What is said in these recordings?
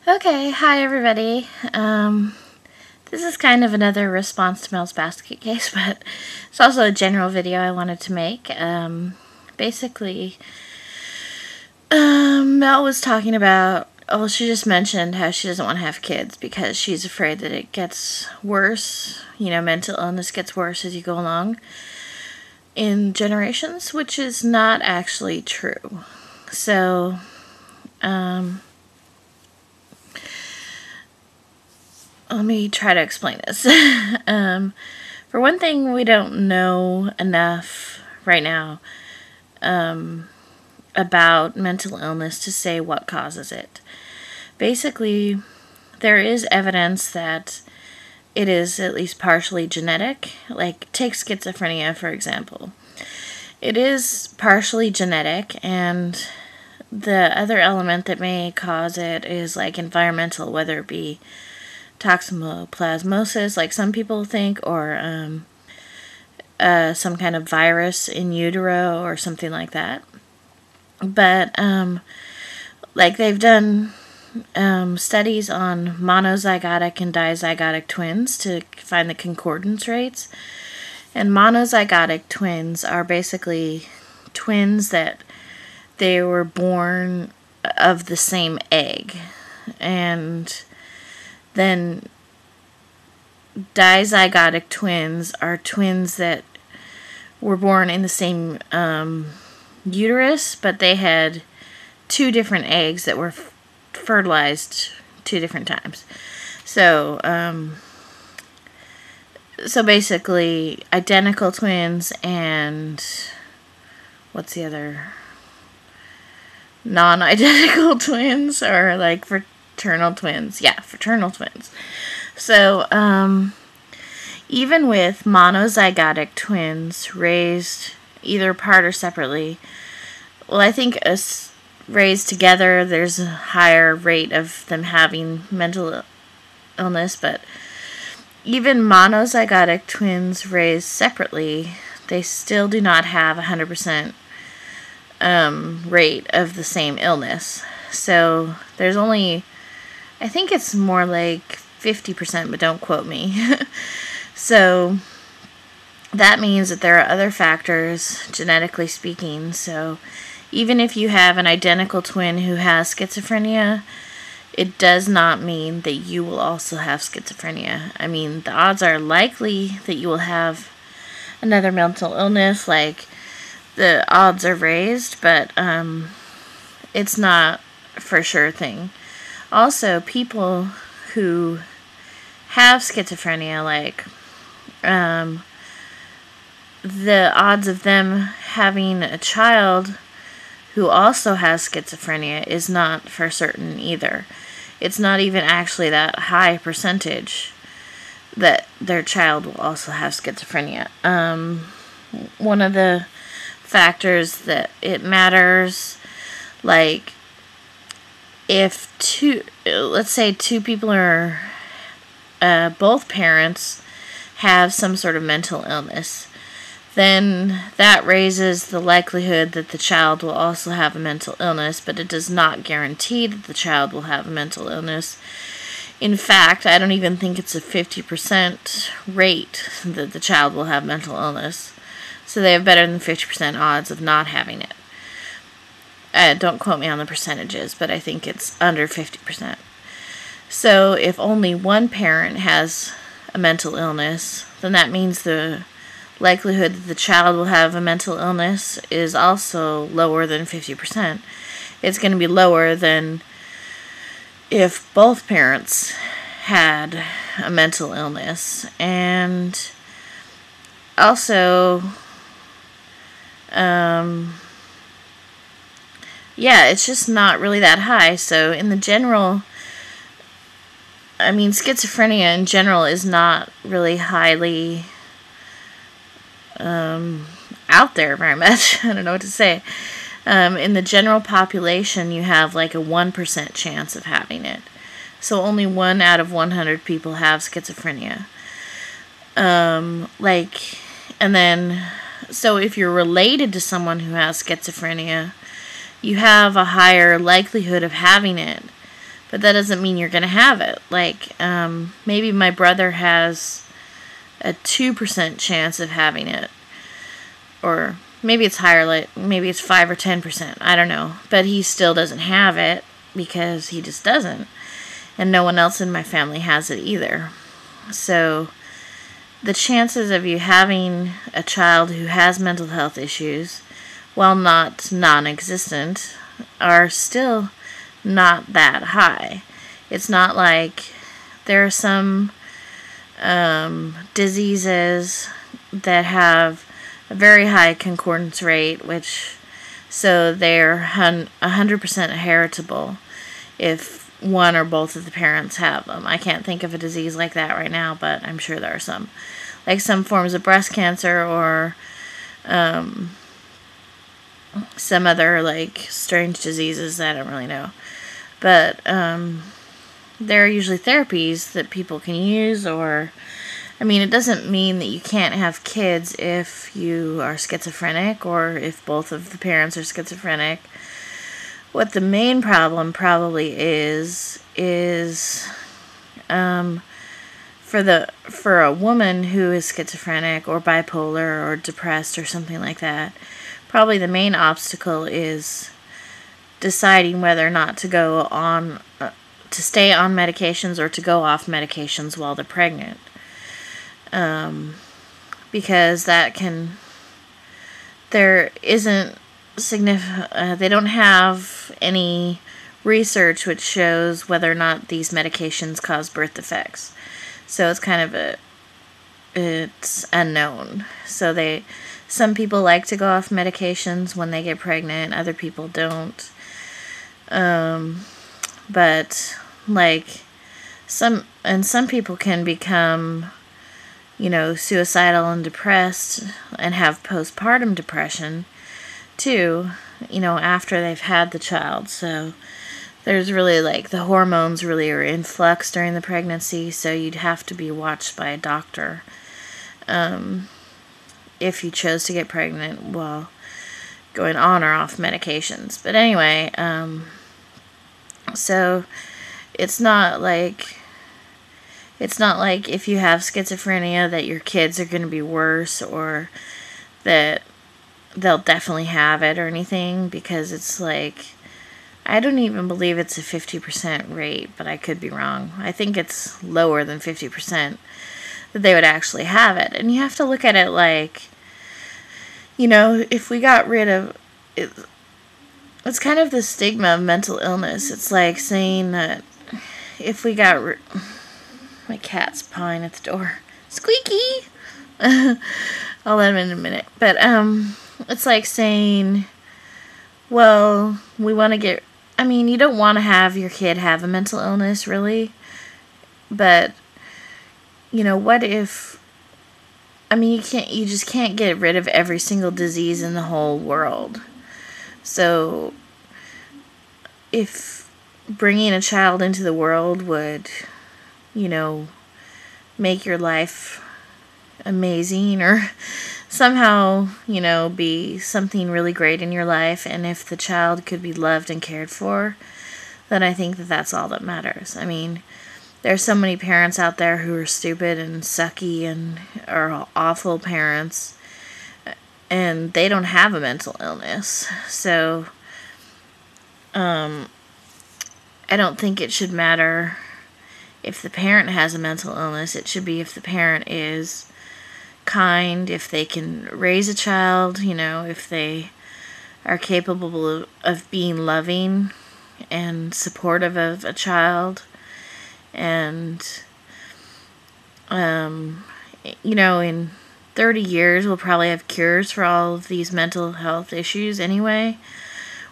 Okay, hi everybody. This is kind of another response to Mel's basket case, but it's also a general video I wanted to make. Basically, Mel was talking about, she just mentioned how she doesn't want to have kids because she's afraid that it gets worse. You know, mental illness gets worse as you go along in generations, which is not actually true. So, let me try to explain this. For one thing, we don't know enough right now about mental illness to say what causes it. Basically, there is evidence that it is at least partially genetic. Like, take schizophrenia, for example. It is partially genetic, and the other element that may cause it is like environmental, whether it be toxoplasmosis, like some people think, or some kind of virus in utero or something like that. But like they've done studies on monozygotic and dizygotic twins to find the concordance rates. And monozygotic twins are basically twins that they were born of the same egg. And then dizygotic twins are twins that were born in the same uterus, but they had two different eggs that were fertilized two different times. So, so basically, identical twins and what's the other? Non-identical twins, or like fraternal twins. Yeah, fraternal twins. So, even with monozygotic twins raised either apart or separately, well, I think raised together, there's a higher rate of them having mental illness, but even monozygotic twins raised separately, they still do not have 100% rate of the same illness. So there's only, I think it's more like 50%, but don't quote me. So that means that there are other factors, genetically speaking. So even if you have an identical twin who has schizophrenia, it does not mean that you will also have schizophrenia. I mean, the odds are likely that you will have another mental illness, like the odds are raised, but it's not for sure thing. Also, people who have schizophrenia, like the odds of them having a child who also has schizophrenia is not for certain either. It's not even actually that high percentage that their child will also have schizophrenia. One of the factors that it matters, like if let's say two people are, both parents have some sort of mental illness, then that raises the likelihood that the child will also have a mental illness, but it does not guarantee that the child will have a mental illness. In fact, I don't even think it's a 50% rate that the child will have mental illness. So they have better than 50% odds of not having it. Don't quote me on the percentages, but I think it's under 50%. So if only one parent has a mental illness, then that means the likelihood that the child will have a mental illness is also lower than 50%. It's going to be lower than if both parents had a mental illness. And also, yeah, it's just not really that high. So in the general, I mean, schizophrenia in general is not really highly out there very much. I don't know what to say. In the general population, you have like a 1% chance of having it. So only 1 out of 100 people have schizophrenia. And then, so if you're related to someone who has schizophrenia, you have a higher likelihood of having it. but that doesn't mean you're going to have it. Like, maybe my brother has a 2% chance of having it, or maybe it's higher, like maybe it's 5 or 10%, I don't know, but he still doesn't have it because he just doesn't, and no one else in my family has it either. So the chances of you having a child who has mental health issues, while not non-existent, are still not that high. It's not like there are some diseases that have a very high concordance rate, so they're 100% heritable if one or both of the parents have them. I can't think of a disease like that right now, but I'm sure there are some. Like some forms of breast cancer, or some other like strange diseases that I don't really know. But there are usually therapies that people can use, or it doesn't mean that you can't have kids if you are schizophrenic or if both of the parents are schizophrenic. What the main problem probably is for a woman who is schizophrenic or bipolar or depressed or something like that, probably the main obstacle is deciding whether or not to go on to stay on medications or to go off medications while they're pregnant. Because there isn't significant, they don't have any research which shows whether or not these medications cause birth defects. So it's kind of it's unknown. So some people like to go off medications when they get pregnant, other people don't. But like some people can become, suicidal and depressed and have postpartum depression too, after they've had the child. So there's really the hormones really are in flux during the pregnancy, so you'd have to be watched by a doctor if you chose to get pregnant while going on or off medications. But anyway, so it's not like if you have schizophrenia that your kids are going to be worse, or that they'll definitely have it or anything, because it's I don't even believe it's a 50% rate, but I could be wrong. I think it's lower than 50% that they would actually have it. And you have to look at it if we got rid of it, it's kind of the stigma of mental illness. It's like saying that if we got my cat's pawing at the door. Squeaky! I'll let him in a minute. But it's like saying, well, we want to get... you don't want to have your kid have a mental illness, really. But, what if... you just can't get rid of every single disease in the whole world. So, if bringing a child into the world would, make your life amazing, or somehow, be something really great in your life, and if the child could be loved and cared for, then I think that that's all that matters. There's so many parents out there who are stupid and sucky and are awful parents, and they don't have a mental illness. So, I don't think it should matter if the parent has a mental illness. It should be if the parent is kind, if they can raise a child, if they are capable of being loving and supportive of a child. And, in 30 years, we'll probably have cures for all of these mental health issues anyway,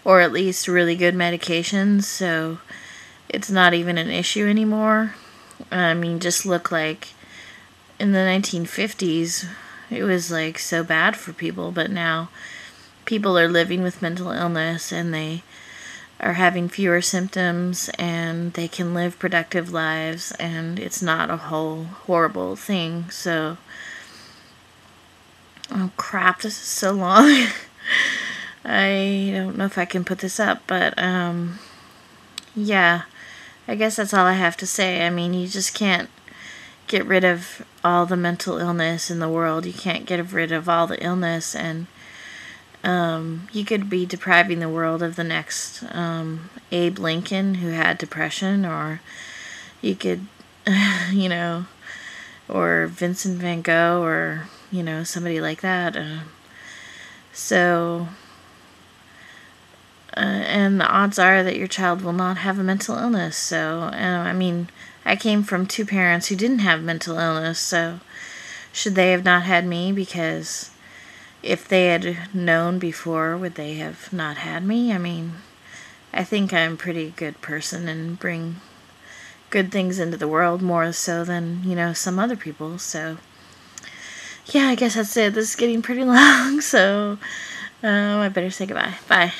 or at least really good medications, so it's not even an issue anymore. Just look in the 1950s, it was so bad for people, but now people are living with mental illness and they are having fewer symptoms and they can live productive lives, and it's not a whole horrible thing. So, oh crap, this is so long. I don't know if I can put this up, but yeah, I guess that's all I have to say. I mean, you just can't get rid of all the mental illness in the world. You can't get rid of all the illness, and you could be depriving the world of the next Abe Lincoln who had depression, or you could, you know, or Vincent van Gogh, or, you know, somebody like that. And the odds are that your child will not have a mental illness. So, I mean, I came from two parents who didn't have mental illness, so should they have not had me? Because if they had known before, would they have not had me? I mean, I think I'm a pretty good person and bring good things into the world, more so than, you know, some other people. So, yeah, I guess that's it. This is getting pretty long, so I better say goodbye. Bye.